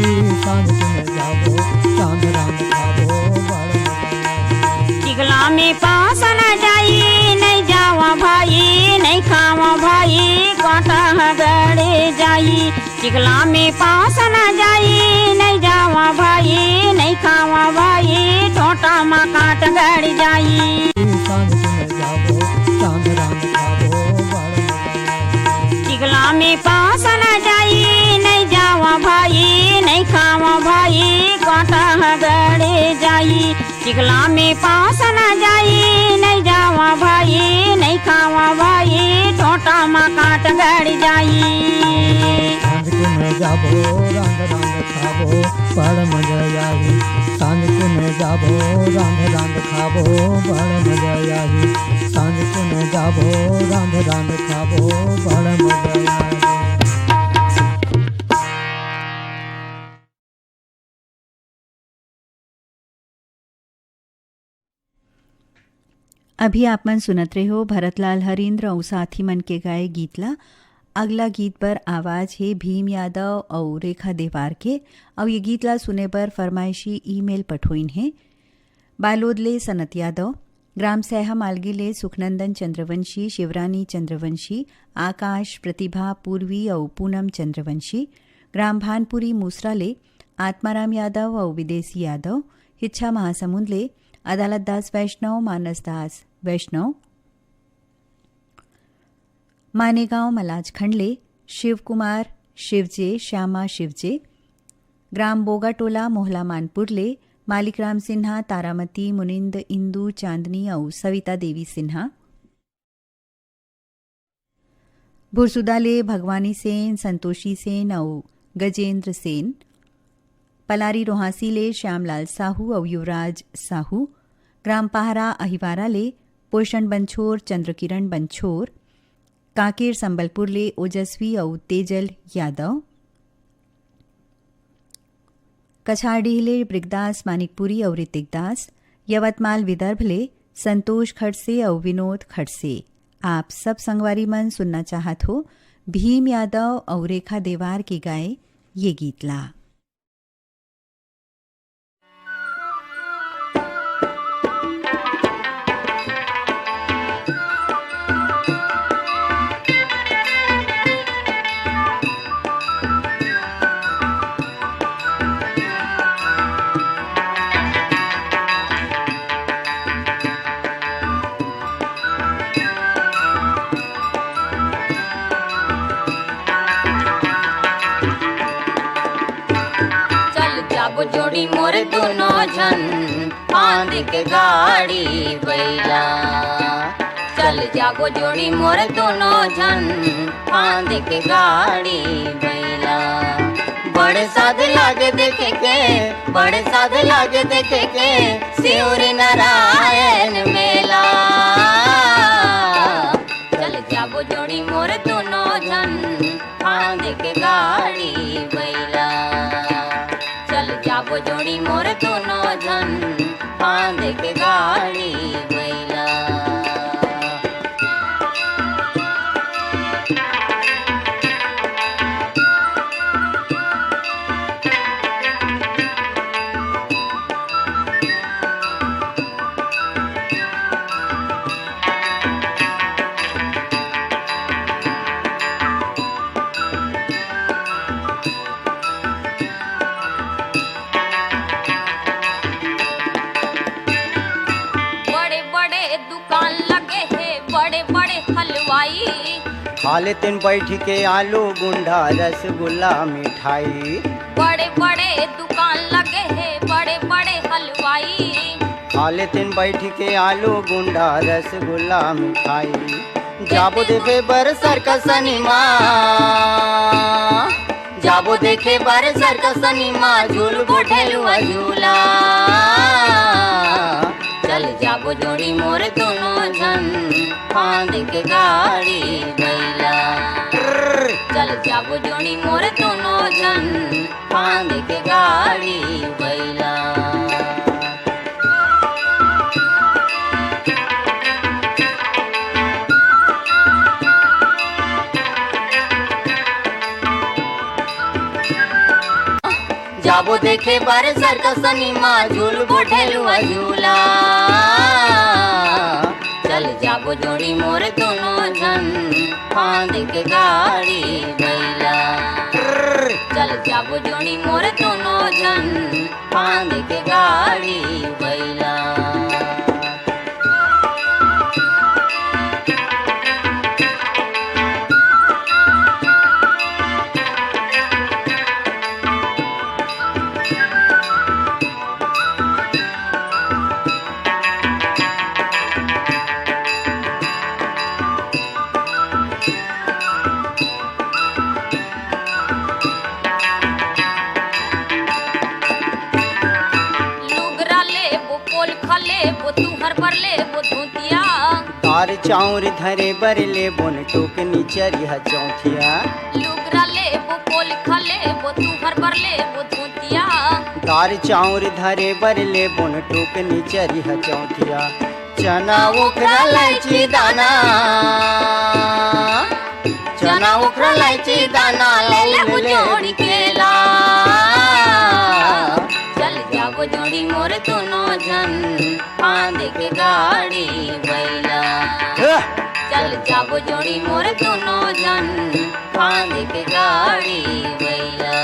सांझ में जाबो चांद रात खाबो बड़ मजा आई। चिगला में पास न जाई नहीं जावा भाई नहीं खावा भाई कांटा गड़े जाई। चिगला में पास न जाई नहीं जावा भाई नहीं खावा भाई टोटा मा काट गड़ जाई। सांझ में जाबो चांद रात खाबो बड़ मजा आई। चिगला में पास न जाई नहीं जावा भाई नहीं खावा भाई कांटा गड़े जाई। चिगला में पास न जाई नहीं जावा भाई नहीं खावा भाई टोटा मा काट गड़ जाई। सांझ में जाबो रांध रांध खाबो बड़ मजा आई। सांझ में जाबो रांध रांध खाबो बड़ मजा आई। सांझ में जाबो रांध रांध खाबो बड़ मजा आई। अभी आप मन सुनत रहे हो भरतलाल हरींद्र और साथी मन के गाए गीतला। अगला गीत पर आवाज है भीम यादव और रेखा देवार के। और ये गीतला सुने पर फरमाइशी ईमेल पठोइन है। बालोदले सनत यादव, ग्राम सहहा मालगीले सुखनंदन चंद्रवंशी, शिवरानी चंद्रवंशी, आकाश प्रतिभा पूर्वी और पूनम चंद्रवंशी, ग्राम भानपुरी मूसराले आत्माराम यादव और विदेशी यादव, हिच्छा महासमुंदले अदालत दास वैष्णव, मानस दास वैष्णव, मानेगांव मलाज खंडले शिव कुमार शिवजे, श्यामा शिवजे, ग्राम बोगाटोला मोहला मानपुरले मालिकराम सिन्हा, तारामती, मुनिंद, इंदू, चांदनी और सविता देवी सिन्हा, भुरसुदाले भगवानी सेन, संतोषी सेन और गजेंद्र सेन, पलारी रोहासीले श्यामलाल साहू और युवराज साहू, ग्राम पहरा अहिवाराले पोषण बंछोर, चंद्रकिरण बंछोर, कांकेर संबलपुरले ओजस्वी और तेजल यादव, कछाड़ीले ब्रिगदास मानिकपुरी और ऋतिक दास, यवतमाल विदर्भले संतोष खड़से और विनोद खड़से। आप सब संगवारी मन सुनना चाहत हो भीम यादव और रेखा देवार के गाए ये गीतला। जोड़ी मोर दोनों जन बांध के गाड़ी बैला, चल जागो जोड़ी मोर दोनों जन बांध के गाड़ी बैला। बड़े साध लागे देखे के, बड़े साध लागे देखे के शिवर नारायण मेला। चल जागो जोड़ी मोर दोनों जन बांध के गाड़ी बैला, जाबो जोड़ी मोर दोनों जन बांध के गाड़ी बैला। खा लेते बैठ के आलू गुंडा रसगुल्ला मिठाई। बड़े बड़े दुकान लगे हैं बड़े बड़े हलवाई। खा लेते बैठ के आलू गुंडा रसगुल्ला मिठाई। जाबो देखे बरसर का सनीमा, जाबो देखे बरसर का सनीमा, झूल बोठेलुआ झूला। चल जाबो जोड़ी मोर दोनों जन फांद के गाड़ी गैला चल जाबो जोड़ी मोर दोनों जन फांद के गाड़ी गैला जाबो देखे बार सर्कस सिनेमा झूल बोठेलुआ झूला चल जाबो जोड़ी मोर दोनों जन फांद के गाड़ी गैला चल जाबो जोड़ी मोर दोनों जन फांद के गाड़ी गैला तार चाउर धरे बर ले बोन टोकनी चरिया चौथिया लुगरा ले वो पोल खले वो तू हर बर ले वो धोतिया तार चाउर धरे बर ले बोन टोकनी चरिया चौथिया चना ओखरा लाइची दाना चना ओखरा लाइची दाना ले ले जोड़ी केला चल जाबो जोड़ी मोर दोनों जन फांद के गाड़ी बैला चल जाबो जोड़ी मोर दोनों जन फांद के गाड़ी बैला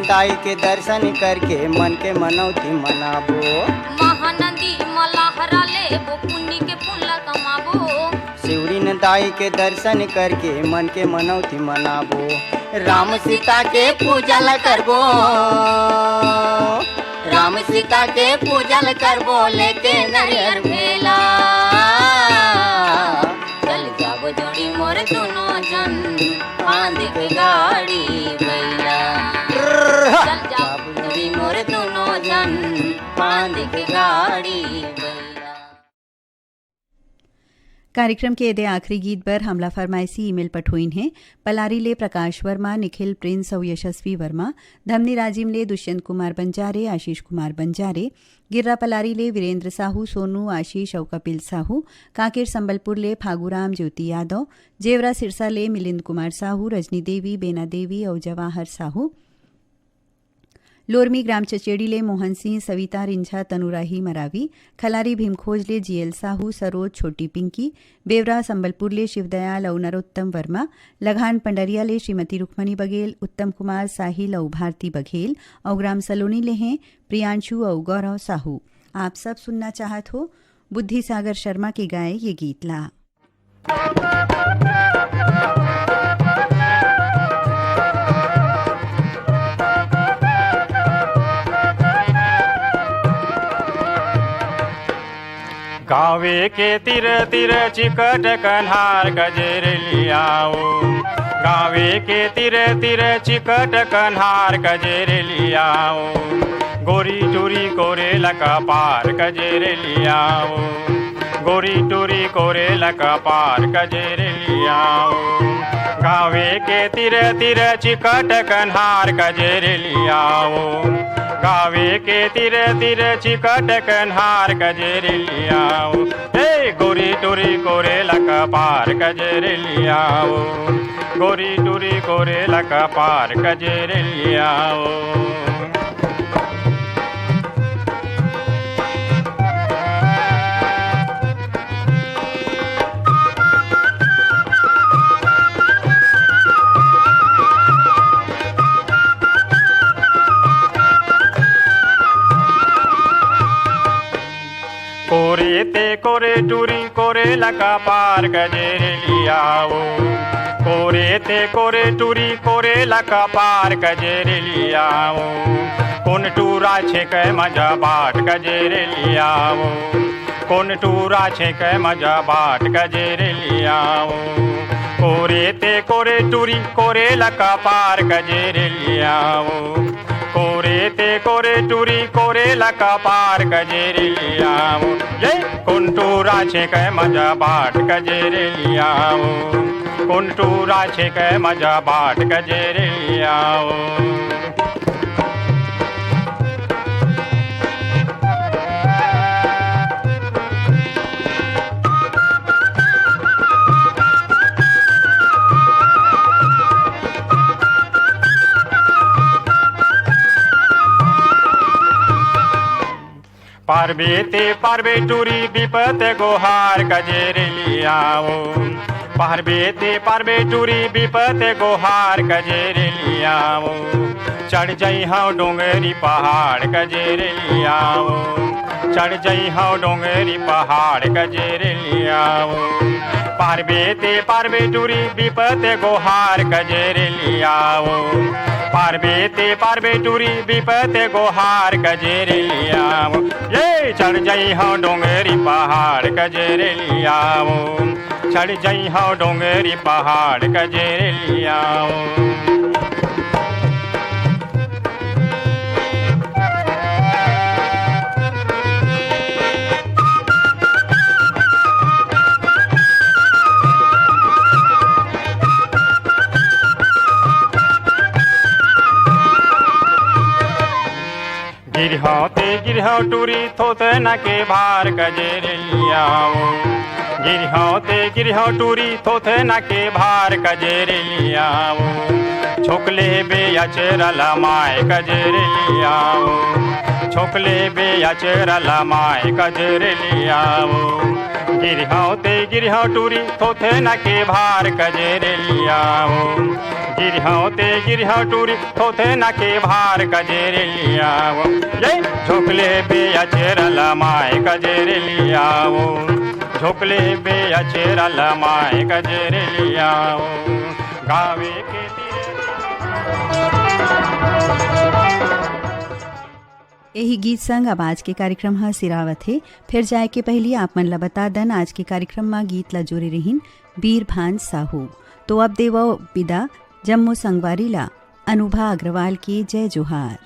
ताई के दर्शन करके मन के मनौती मनाबो महानदी मलाहरा ले वो पुण्य के पुण्य कमाबो शिवरी ने ताई के दर्शन करके मन के मनौती मनाबो राम सीता के पूजल करबो राम सीता के पूजल करबो लेके नरियर भेला चल जाबो जोड़ी मोर दोनों जन फांद के गाड़ी बैला चल जाबो जोड़ी मोर दोनों जन फांद के गाड़ी बैला। कार्यक्रम के एदे आखिरी गीत पर हमला फरमाइशी ईमेल पठोइन है पलारी ले प्रकाश वर्मा निखिल प्रिंस और यशस्वी वर्मा धमनी राजिम ले दुष्यंत कुमार बंजारे आशीष कुमार बंजारे गिर्रा पलारी ले वीरेंद्र साहू सोनू आशीष और कपिल साहू कांकेर संबलपुर ले फागुराम ज्योति यादव जेवरा सिरसा ले मिलिंद कुमार साहू रजनी देवी बेना देवी और जवाहर साहू लोरमी ग्राम चचेड़ी ले मोहन सिंह सविता रिंझा तनुराही मरावी खलारी भीमखोज ले जीएल साहू सरोज छोटी पिंकी बेवरा संबलपुर ले शिवदयाल और नरोत्तम वर्मा लघान पंडरिया ले श्रीमती रुक्मणी बघेल उत्तम कुमार साहिल और भारती बघेल और ग्राम सलोनी ले हैं प्रियांशु और गौरव साहू। आप सब सुनना चाहत हो बुद्धि सागर शर्मा के गाए ये गीत ला। गावे के तिर तिर चिकट कन्हार गजेर लियाओ गावे के तिर तिर चिकट कन्हार गजेर लियाओ गोरी टूरी कोरे लका पार गजेर लियाओ गोरी टूरी कोरे लका पार गजेर लियाओ गावे के तिर तिर चिकट कन्हार गजेर लियाओ गावे के तिर तिर चिकट कन्हार गजेर लियाओ हे गोरी टूरी कोरे लका पार गजेर लियाओ गोरी टूरी कोरे लका पार गजेर लियाओ। कोरे टूरी कोरे लका पार गजेरे लियाओ कोरे ते कोरे टूरी कोरे लका पार गजेरे लियाओ कोन टूरा छे के मजा बाट गजेरे लियाओ कोन टूरा छे के मजा बाट गजेरे लियाओ कोरे ते कोरे टूरी कोरे लका पार गजेरे लियाओ कोरे ते कोरे टूरी कोरे लका पार गजेरे लियाओ ये कोन टूरा छे के मजा बाट गजेरे लियाओ कोन टूरा छे के मजा बाट गजेरे लियाओ पारबे ते पारबे टूरी विपत गोहार गजेरे लियाओ पारबे ते पारबे टूरी विपत गोहार गजेरे लियाओ चढ़ जाई हाँ डोंगरी पहाड़ गजेरे लियाओ चढ़ जाई हाँ डोंगरी पहाड़ गजेरे लियाओ पारबे ते पारबे टूरी विपत गोहार गजेरे लियाओ पारबे ते पारबे टूरी विपत गोहार गजेरे लियाओ ये चढ़ जाई हाँ डोंगरी पहाड़ गजेरे लियाओ चढ़ जाई हाँ डोंगरी पहाड़ गजेरे लियाओ गिरहाओ टूरी थोते न के भार गजेरे लियाओ गिरहाओ टूरी थोते न के भार गजेरे लियाओ छोकले बे अचरला माय गजेरे लियाओ छोकले बे अचरला माय गजेरे लियाओ गिरहाओ टूरी थोते न के भार गजेरे लियाओ गिरहाओ टूरी थोते न के भार गजेरे लियाओ ये झोकले बे अचरला माय गजेरे लियाओ झोकले बे अचरला माय गजेरे लियाओ गावे के यही गीत संग अब आज के कार्यक्रम हा सिरावत है। फिर जाए के पहले आप मन ला बता दन आज के कार्यक्रम में गीत ला जुड़े रहीन बीरभान साहू। तो अब देव विदा जम्मू संगवारी ला अनुभा अग्रवाल की जय जोहार।